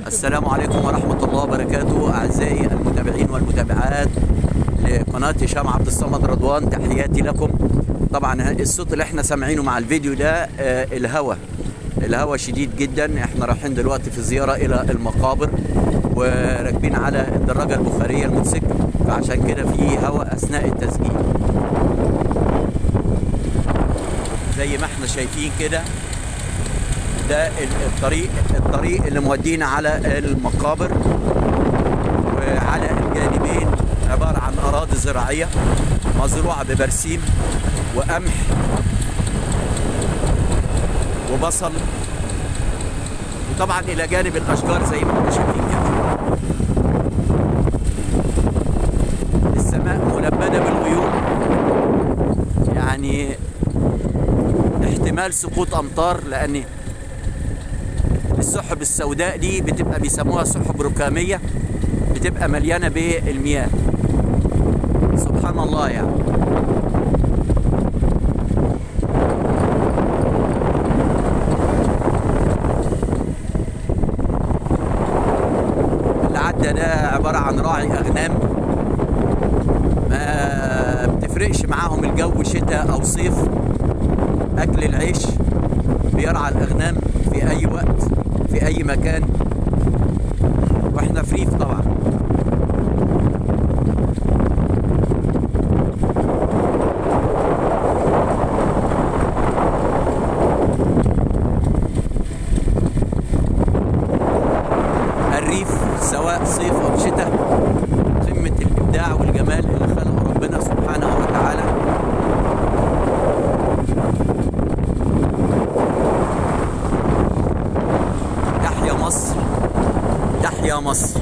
السلام عليكم ورحمة الله وبركاته. أعزائي المتابعين والمتابعات لقناة هشام عبد الصمد رضوان، تحياتي لكم. طبعا الصوت اللي احنا سامعينه مع الفيديو ده الهوا شديد جدا. احنا رايحين دلوقتي في زيارة إلى المقابر وراكبين على الدراجة البخارية الموتوسيكل، فعشان كده في هوا أثناء التسجيل. زي ما احنا شايفين كده، ده الطريق اللي مودينا على المقابر، وعلى الجانبين عبارة عن أراضي زراعية مزروعة ببرسيم وقمح وبصل، وطبعا إلى جانب الأشجار زي ما احنا شايفين كده. السماء ملبدة بالغيوم، يعني احتمال سقوط أمطار، لأن السحب السوداء دي بتبقى بيسموها سحب ركامية، بتبقى مليانة بالمياه. سبحان الله يعني. اللي عدى ده عبارة عن راعي أغنام، ما بتفرقش معاهم الجو شتاء أو صيف، أكل العيش، بيرعى الأغنام في أي وقت في أي مكان، واحنا في ريف طبعا. الريف سواء صيف أو شتاء قمة الإبداع والجمال اللي خلقه ربنا سبحانه وتعالى. تحيا مصر، تحيا مصر.